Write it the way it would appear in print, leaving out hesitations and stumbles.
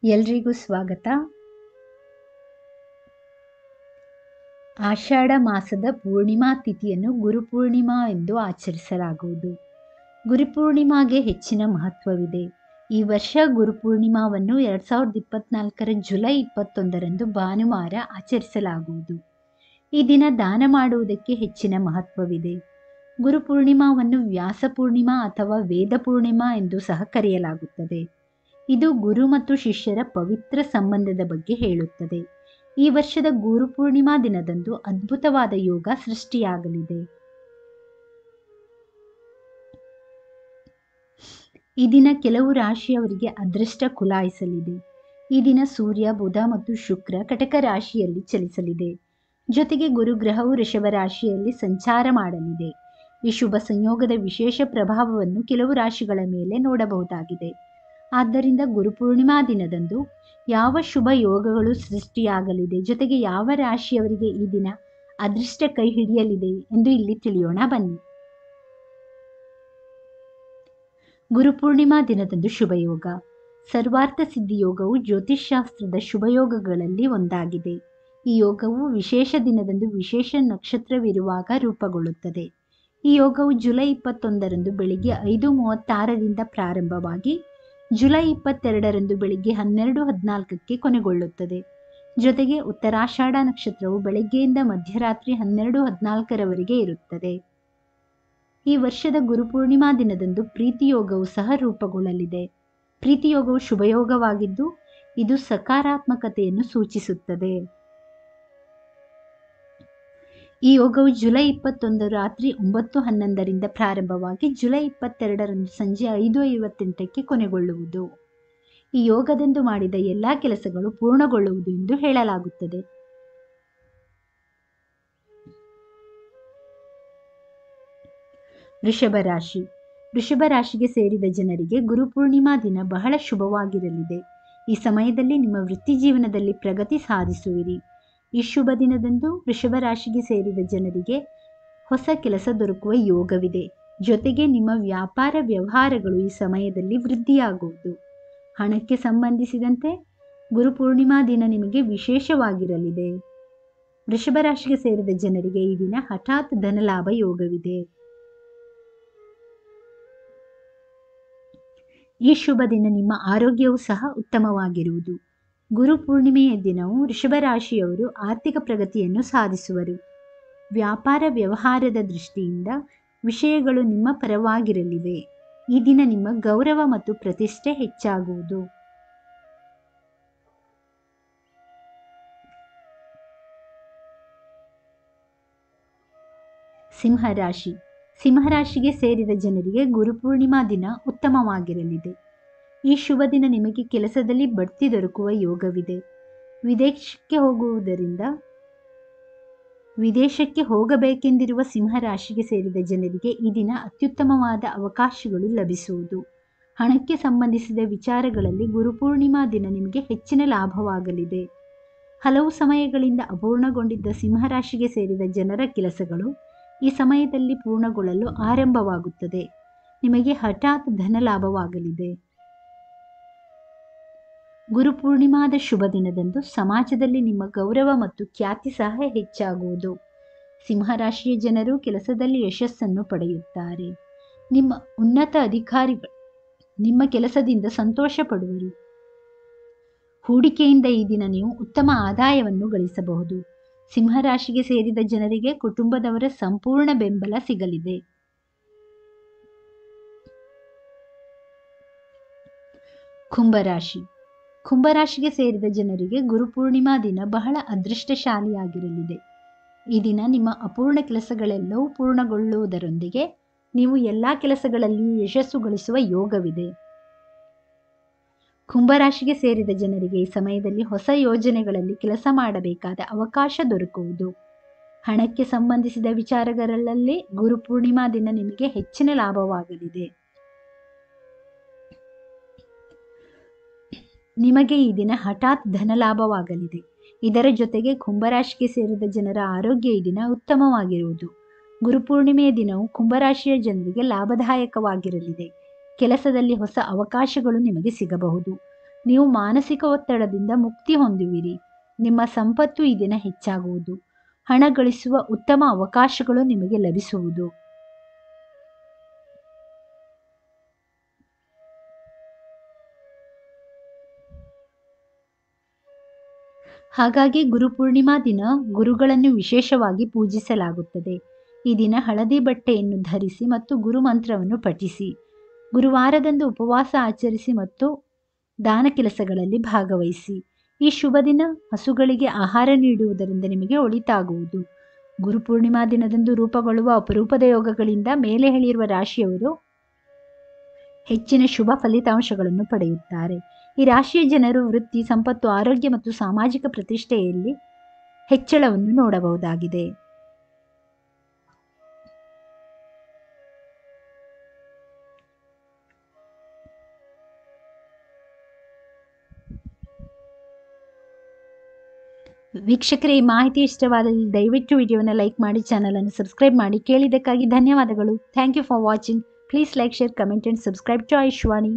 ಎಲ್ರಿಗೂ ಸ್ವಾಗತ. ಆಷಾಢ ಮಾಸದ ಪೂರ್ಣಿಮಾ ತಿಥಿಯನ್ನು ಗುರುಪೂರ್ಣಿಮಾ ಎಂದು ಆಚರಿಸಲಾಗುವುದು. ಗುರುಪೂರ್ಣಿಮಾಗೆ ಹೆಚ್ಚಿನ ಮಹತ್ವವಿದೆ. ಈ ವರ್ಷ ಗುರುಪೂರ್ಣಿಮಾವನ್ನು 2024 ಜುಲೈ 21 ಭಾನುವಾರ ಆಚರಿಸಲಾಗುವುದು. ಈ ದಿನ ದಾನ ಮಾಡುವುದಕ್ಕೆ ಹೆಚ್ಚಿನ ಮಹತ್ವವಿದೆ. ಗುರುಪೂರ್ಣಿಮಾವನ್ನು ವ್ಯಾಸ ಪೂರ್ಣಿಮಾ ಅಥವಾ ವೇದ ಪೂರ್ಣಿಮಾ ಎಂದು ಸಹ ಕರೆಯಲಾಗುತ್ತದೆ. ಇದು ಗುರು ಮತ್ತು ಶಿಷ್ಯರ ಪವಿತ್ರ ಸಂಬಂಧದ ಬಗ್ಗೆ ಹೇಳುತ್ತದೆ. ಈ ವರ್ಷದ ಗುರುಪೂರ್ಣಿಮಾ ದಿನದಂದು ಅದ್ಭುತವಾದ ಯೋಗ ಸೃಷ್ಟಿಯಾಗಲಿದೆ. ಈ ದಿನ ಕೆಲವು ರಾಶಿಯವರಿಗೆ ಅದೃಷ್ಟ ಕುಲಾಯಿಸಲಿದೆ. ಈ ದಿನ ಸೂರ್ಯ, ಬುಧ ಮತ್ತು ಶುಕ್ರ ಕಟಕ ರಾಶಿಯಲ್ಲಿ ಚಲಿಸಲಿದೆ. ಜೊತೆಗೆ ಗುರುಗ್ರಹವು ವೃಷಭ ರಾಶಿಯಲ್ಲಿ ಸಂಚಾರ ಮಾಡಲಿದೆ. ಈ ಶುಭ ಸಂಯೋಗದ ವಿಶೇಷ ಪ್ರಭಾವವನ್ನು ಕೆಲವು ರಾಶಿಗಳ ಮೇಲೆ ನೋಡಬಹುದಾಗಿದೆ. ಆದ್ದರಿಂದ ಗುರುಪೂರ್ಣಿಮಾ ದಿನದಂದು ಯಾವ ಶುಭ ಯೋಗಗಳು ಸೃಷ್ಟಿಯಾಗಲಿದೆ, ಜೊತೆಗೆ ಯಾವ ರಾಶಿಯವರಿಗೆ ಈ ದಿನ ಅದೃಷ್ಟ ಕೈ ಹಿಡಿಯಲಿದೆ ಎಂದು ಇಲ್ಲಿ ತಿಳಿಯೋಣ ಬನ್ನಿ. ಗುರುಪೂರ್ಣಿಮಾ ದಿನದಂದು ಶುಭಯೋಗ. ಸರ್ವಾರ್ಥ ಸಿದ್ಧಿ ಯೋಗವು ಜ್ಯೋತಿಷ್ಶಾಸ್ತ್ರದ ಶುಭಯೋಗಗಳಲ್ಲಿ ಒಂದಾಗಿದೆ. ಈ ಯೋಗವು ವಿಶೇಷ ದಿನದಂದು ವಿಶೇಷ ನಕ್ಷತ್ರವಿರುವಾಗ ರೂಪುಗೊಳ್ಳುತ್ತದೆ. ಈ ಯೋಗವು ಜುಲೈ 21 ಬೆಳಿಗ್ಗೆ 5:36 ಪ್ರಾರಂಭವಾಗಿ ಜುಲೈ 22 ಬೆಳಿಗ್ಗೆ 12:14 ಕೊನೆಗೊಳ್ಳುತ್ತದೆ. ಜೊತೆಗೆ ಉತ್ತರಾಷಾಢ ನಕ್ಷತ್ರವು ಬೆಳಗ್ಗೆಯಿಂದ ಮಧ್ಯರಾತ್ರಿ 12:14 ಇರುತ್ತದೆ. ಈ ವರ್ಷದ ಗುರುಪೂರ್ಣಿಮಾ ದಿನದಂದು ಪ್ರೀತಿಯೋಗವು ಸಹ ರೂಪುಗೊಳ್ಳಲಿದೆ. ಪ್ರೀತಿಯೋಗವು ಶುಭಯೋಗವಾಗಿದ್ದು ಇದು ಸಕಾರಾತ್ಮಕತೆಯನ್ನು ಸೂಚಿಸುತ್ತದೆ. ಈ ಯೋಗವು ಜುಲೈ 21 ರಾತ್ರಿ 9:11 ಪ್ರಾರಂಭವಾಗಿ ಜುಲೈ 22 ಸಂಜೆ 5:58 ಕೊನೆಗೊಳ್ಳುವುದು. ಈ ಯೋಗದಂದು ಮಾಡಿದ ಎಲ್ಲ ಕೆಲಸಗಳು ಪೂರ್ಣಗೊಳ್ಳುವುದು ಎಂದು ಹೇಳಲಾಗುತ್ತದೆ. ವೃಷಭ ರಾಶಿ. ವೃಷಭ ರಾಶಿಗೆ ಸೇರಿದ ಜನರಿಗೆ ಗುರುಪೂರ್ಣಿಮಾ ದಿನ ಬಹಳ ಶುಭವಾಗಿರಲಿದೆ. ಈ ಸಮಯದಲ್ಲಿ ನಿಮ್ಮ ವೃತ್ತಿ ಜೀವನದಲ್ಲಿ ಪ್ರಗತಿ ಸಾಧಿಸುವಿರಿ. ಈ ಶುಭ ದಿನದಂದು ವೃಷಭ ರಾಶಿಗೆ ಸೇರಿದ ಜನರಿಗೆ ಹೊಸ ಕೆಲಸ ದೊರಕುವ ಯೋಗವಿದೆ. ಜೊತೆಗೆ ನಿಮ್ಮ ವ್ಯಾಪಾರ ವ್ಯವಹಾರಗಳು ಈ ಸಮಯದಲ್ಲಿ ವೃದ್ಧಿಯಾಗುವುದು. ಹಣಕ್ಕೆ ಸಂಬಂಧಿಸಿದಂತೆ ಗುರುಪೂರ್ಣಿಮಾ ದಿನ ನಿಮಗೆ ವಿಶೇಷವಾಗಿರಲಿದೆ. ವೃಷಭ ರಾಶಿಗೆ ಸೇರಿದ ಜನರಿಗೆ ಈ ದಿನ ಹಠಾತ್ ಧನಲಾಭ ಯೋಗವಿದೆ. ಈ ಶುಭ ದಿನ ನಿಮ್ಮ ಆರೋಗ್ಯವು ಸಹ ಉತ್ತಮವಾಗಿರುವುದು. ಗುರುಪೂರ್ಣಿಮೆಯ ದಿನವು ವೃಷಭ ರಾಶಿಯವರು ಆರ್ಥಿಕ ಪ್ರಗತಿಯನ್ನು ಸಾಧಿಸುವರು. ವ್ಯಾಪಾರ ವ್ಯವಹಾರದ ದೃಷ್ಟಿಯಿಂದ ವಿಷಯಗಳು ನಿಮ್ಮ ಪರವಾಗಿರಲಿವೆ. ಈ ದಿನ ನಿಮ್ಮ ಗೌರವ ಮತ್ತು ಪ್ರತಿಷ್ಠೆ ಹೆಚ್ಚಾಗುವುದು. ಸಿಂಹರಾಶಿ. ಸಿಂಹರಾಶಿಗೆ ಸೇರಿದ ಜನರಿಗೆ ಗುರುಪೂರ್ಣಿಮಾ ದಿನ ಉತ್ತಮವಾಗಿರಲಿದೆ. ಈ ಶುಭ ದಿನ ನಿಮಗೆ ಕೆಲಸದಲ್ಲಿ ಬಡ್ತಿ ದೊರಕುವ ಯೋಗವಿದೆ. ವಿದೇಶಕ್ಕೆ ಹೋಗಬೇಕೆಂದಿರುವ ಸಿಂಹರಾಶಿಗೆ ಸೇರಿದ ಜನರಿಗೆ ಈ ದಿನ ಅತ್ಯುತ್ತಮವಾದ ಅವಕಾಶಗಳು ಲಭಿಸುವುದು. ಹಣಕ್ಕೆ ಸಂಬಂಧಿಸಿದ ವಿಚಾರಗಳಲ್ಲಿ ಗುರುಪೂರ್ಣಿಮಾ ದಿನ ನಿಮಗೆ ಹೆಚ್ಚಿನ ಲಾಭವಾಗಲಿದೆ. ಹಲವು ಸಮಯಗಳಿಂದ ಅಪೂರ್ಣಗೊಂಡಿದ್ದ ಸಿಂಹರಾಶಿಗೆ ಸೇರಿದ ಜನರ ಕೆಲಸಗಳು ಈ ಸಮಯದಲ್ಲಿ ಪೂರ್ಣಗೊಳ್ಳಲು ಆರಂಭವಾಗುತ್ತದೆ. ನಿಮಗೆ ಹಠಾತ್ ಧನ ಲಾಭವಾಗಲಿದೆ. ಗುರುಪೂರ್ಣಿಮಾದ ಶುಭ ದಿನದಂದು ಸಮಾಜದಲ್ಲಿ ನಿಮ್ಮ ಗೌರವ ಮತ್ತು ಖ್ಯಾತಿ ಸಹ ಹೆಚ್ಚಾಗುವುದು. ಸಿಂಹರಾಶಿಯ ಜನರು ಕೆಲಸದಲ್ಲಿ ಯಶಸ್ಸನ್ನು ಪಡೆಯುತ್ತಾರೆ. ನಿಮ್ಮ ಉನ್ನತ ಅಧಿಕಾರಿಗಳು ನಿಮ್ಮ ಕೆಲಸದಿಂದ ಸಂತೋಷ ಪಡುವರು. ಹೂಡಿಕೆಯಿಂದ ಈ ದಿನ ನೀವು ಉತ್ತಮ ಆದಾಯವನ್ನು ಗಳಿಸಬಹುದು. ಸಿಂಹರಾಶಿಗೆ ಸೇರಿದ ಜನರಿಗೆ ಕುಟುಂಬದವರ ಸಂಪೂರ್ಣ ಬೆಂಬಲ ಸಿಗಲಿದೆ. ಕುಂಭರಾಶಿ. ಕುಂಭರಾಶಿಗೆ ಸೇರಿದ ಜನರಿಗೆ ಗುರುಪೂರ್ಣಿಮಾ ದಿನ ಬಹಳ ಅದೃಷ್ಟಶಾಲಿಯಾಗಿರಲಿದೆ. ಈ ದಿನ ನಿಮ್ಮ ಅಪೂರ್ಣ ಕೆಲಸಗಳೆಲ್ಲವೂ ಪೂರ್ಣಗೊಳ್ಳುವುದರೊಂದಿಗೆ ನೀವು ಎಲ್ಲ ಕೆಲಸಗಳಲ್ಲಿಯೂ ಯಶಸ್ಸು ಗಳಿಸುವ ಯೋಗವಿದೆ. ಕುಂಭರಾಶಿಗೆ ಸೇರಿದ ಜನರಿಗೆ ಈ ಸಮಯದಲ್ಲಿ ಹೊಸ ಯೋಜನೆಗಳಲ್ಲಿ ಕೆಲಸ ಮಾಡಬೇಕಾದ ಅವಕಾಶ ದೊರಕುವುದು. ಹಣಕ್ಕೆ ಸಂಬಂಧಿಸಿದ ವಿಚಾರಗಳಲ್ಲೇ ಗುರುಪೂರ್ಣಿಮಾ ದಿನ ನಿಮಗೆ ಹೆಚ್ಚಿನ ಲಾಭವಾಗಲಿದೆ. ನಿಮಗೆ ಈ ದಿನ ಹಠಾತ್ ಧನಲಾಭವಾಗಲಿದೆ. ಇದರ ಜೊತೆಗೆ ಕುಂಭರಾಶಿಗೆ ಸೇರಿದ ಜನರ ಆರೋಗ್ಯ ಈ ದಿನ ಉತ್ತಮವಾಗಿರುವುದು. ಗುರುಪೂರ್ಣಿಮೆಯ ದಿನವು ಕುಂಭರಾಶಿಯ ಜನರಿಗೆ ಲಾಭದಾಯಕವಾಗಿರಲಿದೆ. ಕೆಲಸದಲ್ಲಿ ಹೊಸ ಅವಕಾಶಗಳು ನಿಮಗೆ ಸಿಗಬಹುದು. ನೀವು ಮಾನಸಿಕ ಒತ್ತಡದಿಂದ ಮುಕ್ತಿ ಹೊಂದುವಿರಿ. ನಿಮ್ಮ ಸಂಪತ್ತು ಈ ದಿನ ಹೆಚ್ಚಾಗುವುದು. ಹಣ ಗಳಿಸುವ ಉತ್ತಮ ಅವಕಾಶಗಳು ನಿಮಗೆ ಲಭಿಸುವುದು. ಹಾಗಾಗಿ ಗುರುಪೂರ್ಣಿಮಾ ದಿನ ಗುರುಗಳನ್ನು ವಿಶೇಷವಾಗಿ ಪೂಜಿಸಲಾಗುತ್ತದೆ. ಈ ದಿನ ಹಳದಿ ಬಟ್ಟೆಯನ್ನು ಧರಿಸಿ ಮತ್ತು ಗುರುಮಂತ್ರವನ್ನು ಪಠಿಸಿ. ಗುರುವಾರದಂದು ಉಪವಾಸ ಆಚರಿಸಿ ಮತ್ತು ದಾನ ಕೆಲಸಗಳಲ್ಲಿ ಭಾಗವಹಿಸಿ. ಈ ಶುಭ ದಿನ ಹಸುಗಳಿಗೆ ಆಹಾರ ನೀಡುವುದರಿಂದ ನಿಮಗೆ ಒಳಿತಾಗುವುದು. ಗುರುಪೂರ್ಣಿಮಾ ದಿನದಂದು ರೂಪುಗೊಳ್ಳುವ ಅಪರೂಪದ ಯೋಗಗಳಿಂದ ಮೇಲೆ ಹೇಳಿರುವ ರಾಶಿಯವರು ಹೆಚ್ಚಿನ ಶುಭ ಫಲಿತಾಂಶಗಳನ್ನು ಪಡೆಯುತ್ತಾರೆ. ಈ ರಾಶಿಯ ಜನರು ವೃತ್ತಿ, ಸಂಪತ್ತು, ಆರೋಗ್ಯ ಮತ್ತು ಸಾಮಾಜಿಕ ಪ್ರತಿಷ್ಠೆಯಲ್ಲಿ ಹೆಚ್ಚಳವನ್ನು ನೋಡಬಹುದಾಗಿದೆ. ವೀಕ್ಷಕರೇ, ಈ ಮಾಹಿತಿ ಇಷ್ಟವಾದಲ್ಲಿ ದಯವಿಟ್ಟು ವಿಡಿಯೋನ ಲೈಕ್ ಮಾಡಿ, ಚಾನಲನ್ನು ಸಬ್ಸ್ಕ್ರೈಬ್ ಮಾಡಿ. ಕೇಳಿದ್ದಕ್ಕಾಗಿ ಧನ್ಯವಾದಗಳು. Thank you for watching. Please like, share, comment and subscribe to Ayushvani.